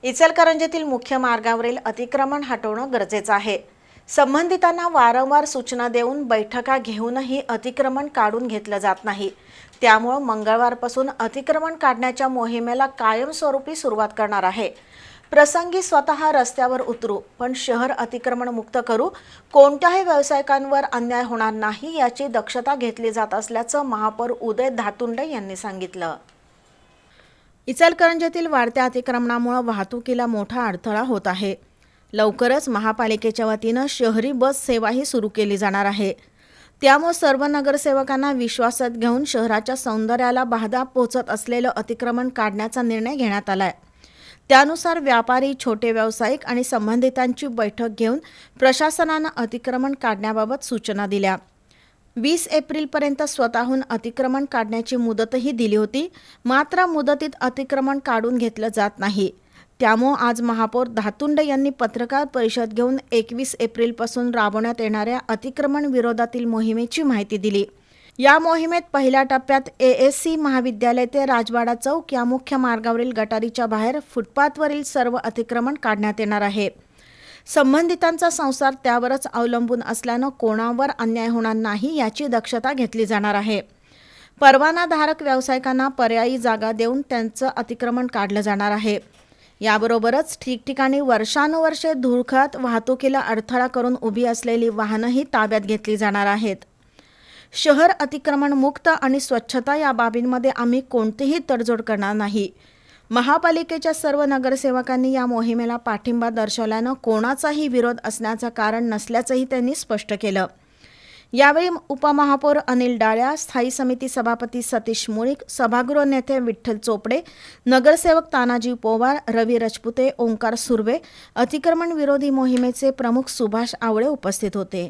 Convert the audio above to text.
इचलकरंजीतील मुख्य मार्गावरील अतिक्रमण हटवणं गरजेचं आहे। संबंधितांना वारंवार सूचना देऊन बैठका घेऊनही अतिक्रमण काढून घेतलं जात नाही। त्यामुळे मंगळवारपासून अतिक्रमण काढण्याच्या मोहिमेला कायमस्वरूपी सुरुवात करणार आहे। प्रसंगी स्वतः रस्त्यावर उतरू, पण शहर अतिक्रमण मुक्त करू, कोणत्याही व्यावसायिकांवर अन्याय होणार नाही याची दक्षता घेतली जात असल्याचं महापौर उदय धातुंडे यांनी सांगितलं। इचलकरंजीतील वाढत्या अतिक्रमणामुळे वाहतुकीला मोठा अडथळा होत आहे। लवकरच महापालिकेच्या वतीनं शहरी बस सेवाही सुरू केली जाणार आहे। त्यामुळे सर्व नगरसेवकांना विश्वासात घेऊन शहराच्या सौंदर्याला बाधा पोहोचत असलेलं अतिक्रमण काढण्याचा निर्णय घेण्यात आलाय। त्यानुसार व्यापारी, छोटे व्यावसायिक आणि संबंधितांची बैठक घेऊन प्रशासनानं अतिक्रमण काढण्याबाबत सूचना दिल्या। 20 एप्रिलपर्यंत स्वतःहून अतिक्रमण काढण्याची मुदतही दिली होती, मात्र मुदतीत अतिक्रमण काढून घेतलं जात नाही। त्यामुळे आज महापौर धातुंडे यांनी पत्रकार परिषद घेऊन 21 एप्रिलपासून राबवण्यात येणाऱ्या अतिक्रमण विरोधातील मोहिमेची माहिती दिली। या मोहिमेत पहिल्या टप्प्यात ASC महाविद्यालय ते राजवाडा चौक या मुख्य मार्गावरील गटारीच्या बाहेर फुटपाथवरील सर्व अतिक्रमण काढण्यात येणार आहे। संबंधितांचा संसार त्यावरच अवलंबून असल्यानं कोणावर अन्याय होणार नाही याची दक्षता घेतली जाणार आहे। परवानाधारक व्यावसायिकांना पर्यायी जागा देऊन त्यांचं अतिक्रमण काढलं जाणार आहे। याबरोबरच ठिकठिकाणी वर्षानुवर्षे धुळखत वाहतुकीला अडथळा करून उभी असलेली वाहनंही ताब्यात घेतली जाणार आहेत। शहर अतिक्रमण मुक्त आणि स्वच्छता या बाबींमध्ये आम्ही कोणतीही तडजोड करणार नाही। महापालिकेच्या सर्व नगरसेवकांनी या मोहिमेला पाठिंबा दर्शवल्यानं कोणाचाही विरोध असण्याचं कारण नसल्याचंही त्यांनी स्पष्ट केलं। यावेळी उपमहापौर अनिल डाळ्या, स्थायी समिती सभापती सतीश मुळीक, सभागृह नेते विठ्ठल चोपडे, नगरसेवक तानाजी पोवार, रवी रजपुते, ओंकार सुर्वे, अतिक्रमण विरोधी मोहिमेचे प्रमुख सुभाष आवळे उपस्थित होते।